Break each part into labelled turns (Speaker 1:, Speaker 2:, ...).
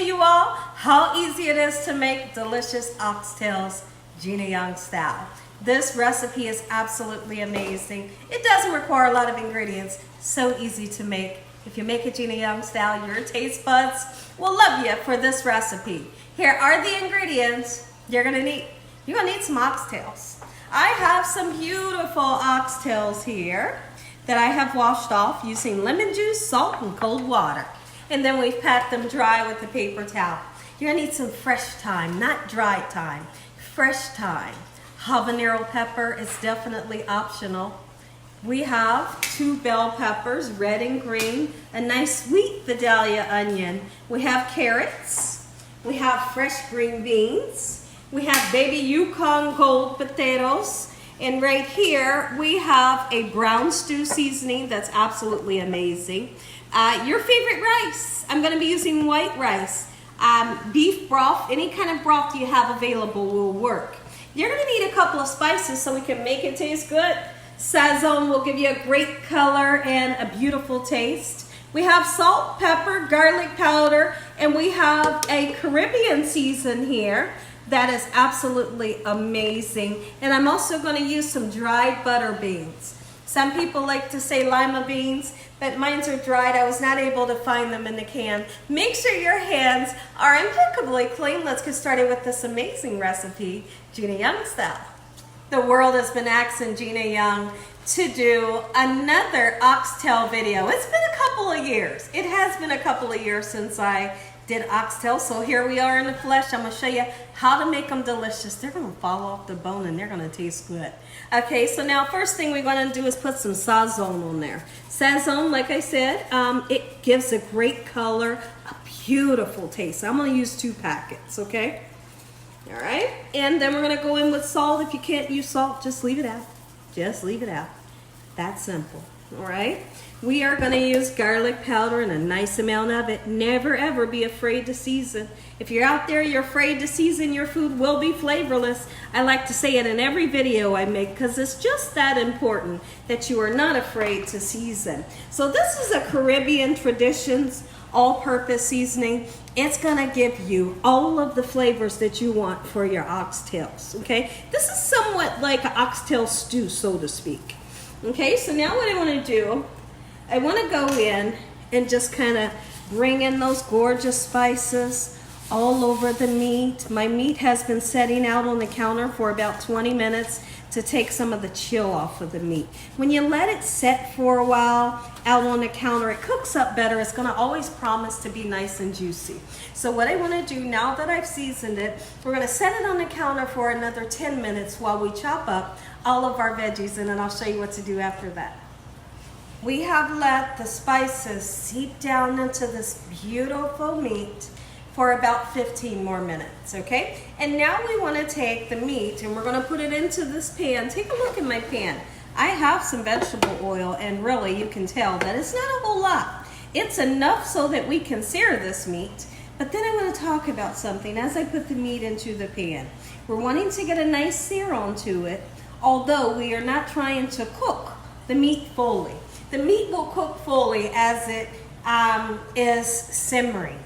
Speaker 1: you all how easy it is to make delicious oxtails Gina Young style. This recipe is absolutely amazing. It doesn't require a lot of ingredients, so easy to make. If you make it Gina Young style, your taste buds will love you for this recipe. Here are the ingredients you're gonna need. You're gonna need some oxtails. I have some beautiful oxtails here that I have washed off using lemon juice, salt, and cold water. And then we've pat them dry with a paper towel. You're gonna need some fresh thyme, not dried thyme, fresh thyme. Habanero pepper is definitely optional. We have 2 bell peppers, red and green, a nice sweet Vidalia onion. We have carrots, we have fresh green beans, we have baby Yukon gold potatoes, and right here we have a brown stew seasoning that's absolutely amazing. Your favorite rice. I'm going to be using white rice. Beef broth, any kind of broth you have available will work. You're going to need a couple of spices so we can make it taste good. Sazon will give you a great color and a beautiful taste. We have salt, pepper, garlic powder, and we have a Caribbean season here that is absolutely amazing. And I'm also going to use some dried butter beans. Some people like to say lima beans, but mine are dried. I was not able to find them in the can. Make sure your hands are impeccably clean. Let's get started with this amazing recipe, Gina Young style. The world has been asking Gina Young to do another oxtail video. It's been a couple of years. It has been a couple of years since I did oxtail, so here we are in the flesh. I'm going to show you how to make them delicious. They're going to fall off the bone and they're going to taste good. Okay, so now first thing we're going to do is put some Sazon on there. Sazon, like I said, it gives a great color, a beautiful taste. I'm going to use 2 packets, okay? All right, and then we're going to go in with salt. If you can't use salt, just leave it out. Just leave it out. That's simple, all right? We are going to use garlic powder and a nice amount of it. Never ever be afraid to season. If you're out there, you're afraid to season, your food will be flavorless. I like to say it in every video I make because it's just that important that you are not afraid to season. So this is a Caribbean Traditions all-purpose seasoning. It's going to give you all of the flavors that you want for your oxtails, okay? This is somewhat like an oxtail stew, so to speak. Okay, so now what I want to do, I want to go in and just kind of bring in those gorgeous spices all over the meat. My meat has been setting out on the counter for about 20 minutes to take some of the chill off of the meat. When you let it set for a while out on the counter, it cooks up better. It's going to always promise to be nice and juicy. So what I want to do now that I've seasoned it, we're going to set it on the counter for another 10 minutes while we chop up all of our veggies, and then I'll show you what to do after that. We have let the spices seep down into this beautiful meat for about 15 more minutes, okay? And now we want to take the meat and we're going to put it into this pan. Take a look at my pan. I have some vegetable oil, and really you can tell that it's not a whole lot. It's enough so that we can sear this meat. But then I want to talk about something as I put the meat into the pan. We're wanting to get a nice sear onto it, although we are not trying to cook the meat fully. The meat will cook fully as it is simmering.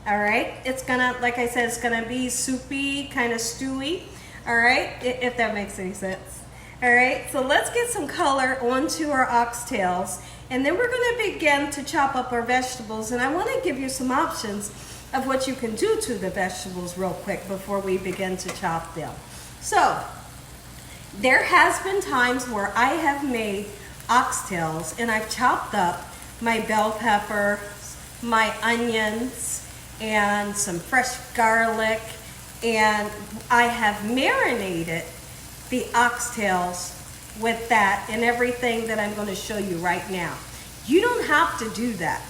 Speaker 1: All right, it's gonna, like I said, it's gonna be soupy, kind of stewy. All right, if that makes any sense. All right, so let's get some color onto our oxtails, and then we're gonna begin to chop up our vegetables. And I want to give you some options of what you can do to the vegetables real quick before we begin to chop them. So there has been times where I have made oxtails and I've chopped up my bell pepper, my onions, and some fresh garlic, and I have marinated the oxtails with that and everything that I'm going to show you right now. You don't have to do that,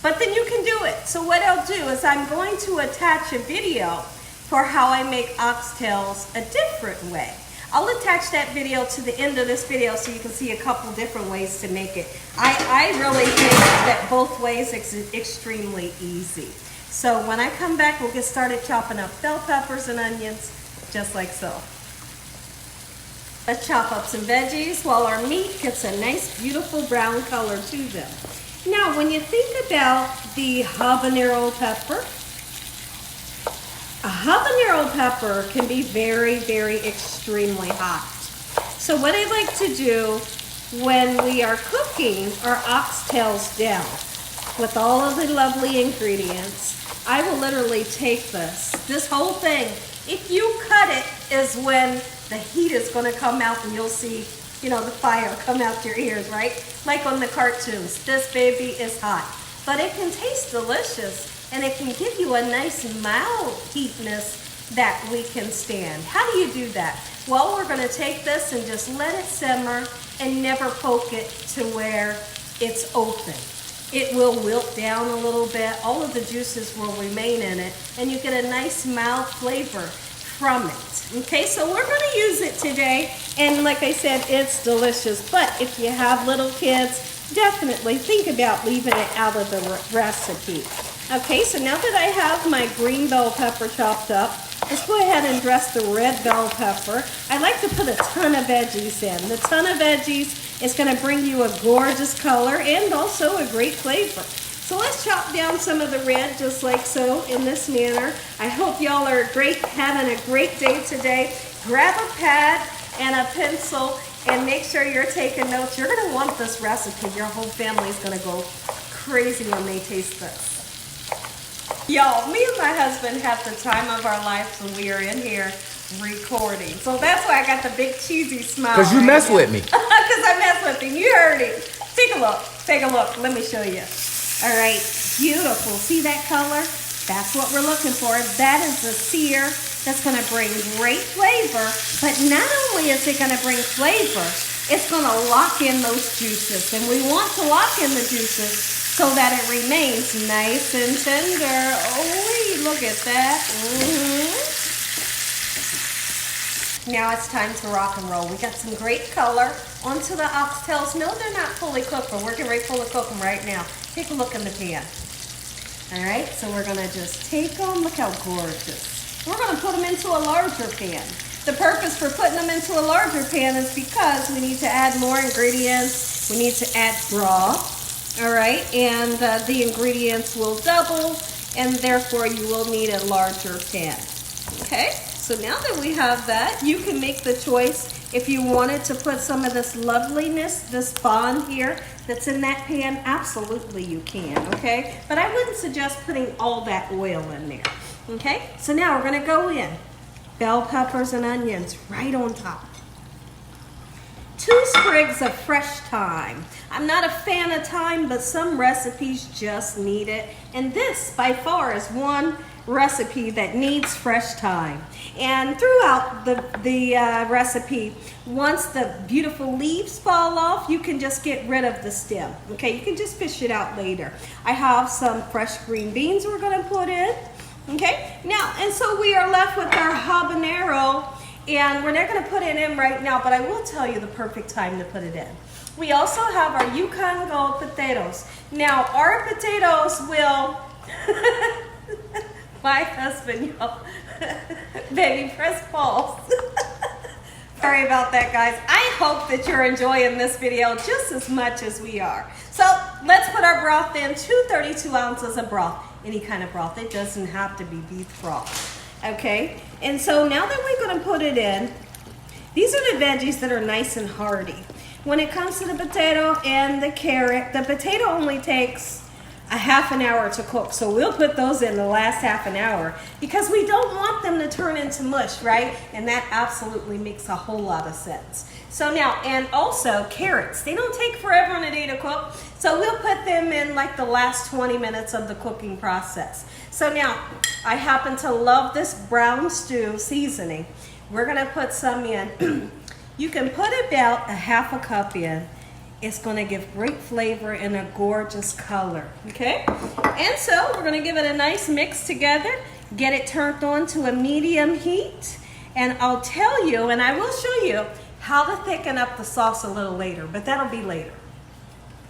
Speaker 1: but then you can do it. So what I'll do is I'm going to attach a video for how I make oxtails a different way. I'll attach that video to the end of this video so you can see a couple different ways to make it. I really think that both ways is extremely easy. So when I come back, we'll get started chopping up bell peppers and onions, just like so. Let's chop up some veggies while our meat gets a nice, beautiful brown color to them. Now, when you think about the habanero pepper, A habanero pepper can be very, very extremely hot. So what I like to do when we are cooking our oxtails down with all of the lovely ingredients, I will literally take this whole thing. If you cut it is when the heat is going to come out and you'll see, you know, the fire come out your ears, right? Like on the cartoons. This baby is hot. But it can taste delicious and it can give you a nice mild heatness that we can stand. How do you do that? Well, we're going to take this and just let it simmer and never poke it to where it's open. It will wilt down a little bit. All of the juices will remain in it and you get a nice mild flavor from it. Okay, so we're going to use it today, and like I said, it's delicious. But if you have little kids, definitely think about leaving it out of the recipe. Okay, so now that I have my green bell pepper chopped up, let's go ahead and dress the red bell pepper. I like to put a ton of veggies in. The ton of veggies is going to bring you a gorgeous color and also a great flavor. So let's chop down some of the red just like so in this manner. I hope y'all are having a great day today. Grab a pad and a pencil and make sure you're taking notes. You're going to want this recipe. Your whole family is going to go crazy when they taste this. Y'all, me and my husband have the time of our lives when we are in here recording. So that's why I got the big cheesy smile.
Speaker 2: Because you mess with me.
Speaker 1: Because I mess with him. You heard it. Take a look. Take a look. Let me show you. All right. Beautiful. See that color? That's what we're looking for. That is the sear that's going to bring great flavor. But not only is it going to bring flavor, it's going to lock in those juices. And we want to lock in the juices so that it remains nice and tender. Oh, look at that. Now it's time to rock and roll. We got some great color onto the oxtails. No, they're not fully cooked, but we're getting ready to cook them right now. Take a look in the pan. All right, so we're gonna just take them. Look how gorgeous. We're gonna put them into a larger pan. The purpose for putting them into a larger pan is because we need to add more ingredients. We need to add broth, all right? And the ingredients will double, and therefore you will need a larger pan, okay? So now that we have that, you can make the choice if you wanted to put some of this loveliness, this bond here that's in that pan, absolutely you can, okay? But I wouldn't suggest putting all that oil in there, okay? So now we're gonna go in. Bell peppers and onions right on top. 2 sprigs of fresh thyme. I'm not a fan of thyme, but some recipes just need it. And this, by far, is one recipe that needs fresh thyme. And throughout the recipe, once the beautiful leaves fall off, you can just get rid of the stem. Okay, you can just fish it out later. I have some fresh green beans we're gonna put in. Okay, now, and so we are left with our habanero, and we're not gonna put it in right now, but I will tell you the perfect time to put it in. We also have our Yukon Gold potatoes. Now, our potatoes will, my husband, y'all, baby, press pause. Sorry about that, guys. I hope that you're enjoying this video just as much as we are. So let's put our broth in, 232 ounces of broth. Any kind of broth, it doesn't have to be beef broth, okay? And so now that we're gonna put it in, these are the veggies that are nice and hearty. When it comes to the potato and the carrot, the potato only takes a half an hour to cook, so we'll put those in the last half an hour because we don't want them to turn into mush, right? And that absolutely makes a whole lot of sense. So now, and also carrots, they don't take forever in a day to cook, so we'll put them in like the last 20 minutes of the cooking process. So now, I happen to love this brown stew seasoning. We're gonna put some in. You can put about a half a cup in. It's gonna give great flavor and a gorgeous color, okay? And so we're gonna give it a nice mix together, get it turned on to a medium heat, and I'll tell you, and I will show you, how to thicken up the sauce a little later, but that'll be later.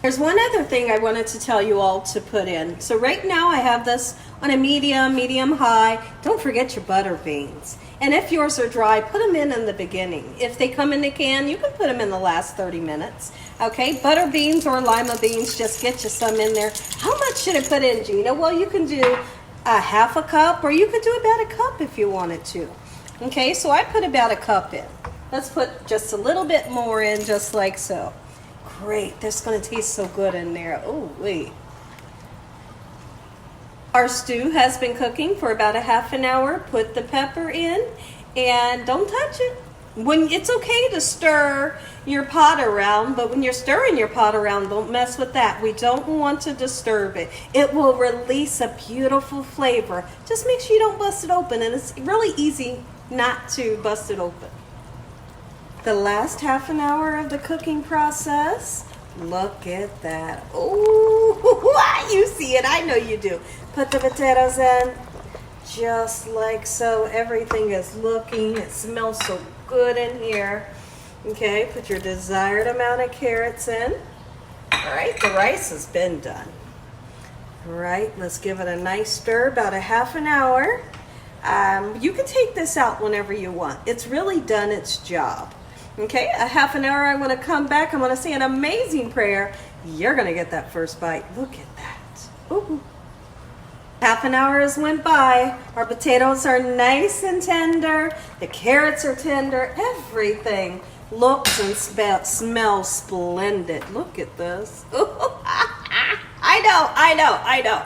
Speaker 1: There's one other thing I wanted to tell you all to put in. So right now I have this on a medium high. Don't forget your butter beans. And if yours are dry, put them in the beginning. If they come in the can, you can put them in the last 30 minutes. Okay, butter beans or lima beans, just get you some in there. How much should I put in, Gina? Well, you can do a half a cup, or you could do about a cup if you wanted to. Okay, so I put about a cup in. Let's put just a little bit more in, just like so. Great, that's gonna taste so good in there. Oh, wait. Our stew has been cooking for about a half an hour. Put the pepper in and don't touch it. It's okay to stir your pot around, but when you're stirring your pot around, don't mess with that. We don't want to disturb it. It will release a beautiful flavor. Just make sure you don't bust it open, and it's really easy not to bust it open. The last half an hour of the cooking process. Look at that. Oh, you see it. I know you do. Put the potatoes in just like so. Everything is looking, it smells so good in here. Okay, put your desired amount of carrots in. All right, the rice has been done. All right, let's give it a nice stir, about a half an hour. You can take this out whenever you want. It's really done its job. Okay, a half an hour, I'm going to come back. I'm going to say an amazing prayer. You're going to get that first bite. Look at that. Ooh. Half an hour has went by. Our potatoes are nice and tender. The carrots are tender. Everything looks and smells splendid. Look at this. I know.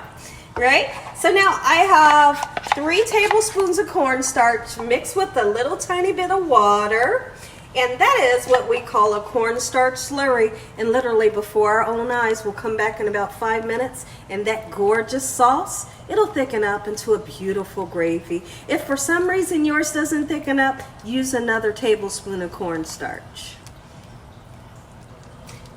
Speaker 1: Right? So now I have 3 tablespoons of cornstarch mixed with a little tiny bit of water. And that is what we call a cornstarch slurry. And literally before our own eyes, we'll come back in about 5 minutes, and that gorgeous sauce, it'll thicken up into a beautiful gravy. If for some reason yours doesn't thicken up, use another tablespoon of cornstarch.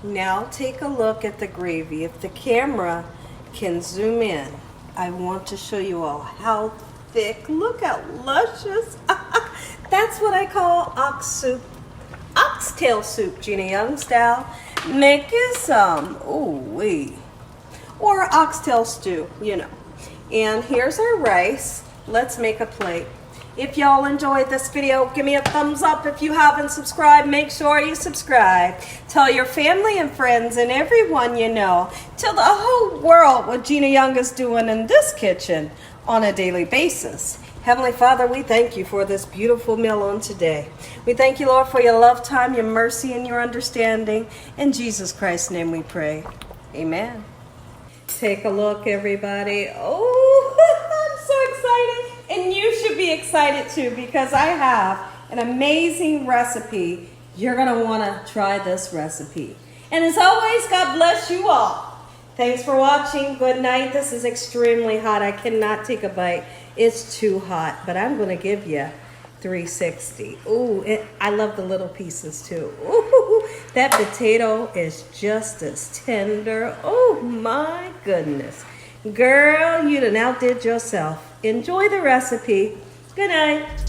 Speaker 1: Now take a look at the gravy. If the camera can zoom in, I want to show you all how thick. Look how luscious. That's what I call oxtail soup, Gina Young style. Make you some. Ooh wee. Or oxtail stew, you know. And here's our rice. Let's make a plate. If y'all enjoyed this video, give me a thumbs up. If you haven't subscribed, make sure you subscribe. Tell your family and friends and everyone you know. Tell the whole world what Gina Young is doing in this kitchen on a daily basis. Heavenly Father, we thank you for this beautiful meal on today. We thank you, Lord, for your love time, your mercy, and your understanding. In Jesus Christ's name we pray. Amen. Take a look, everybody. Oh, I'm so excited. And you should be excited too, because I have an amazing recipe. You're going to want to try this recipe. And as always, God bless you all. Thanks for watching. Good night. This is extremely hot. I cannot take a bite. It's too hot, but I'm going to give you 360. Ooh, I love the little pieces too. Ooh, that potato is just as tender. Oh my goodness. Girl, you done outdid yourself. Enjoy the recipe. Good night.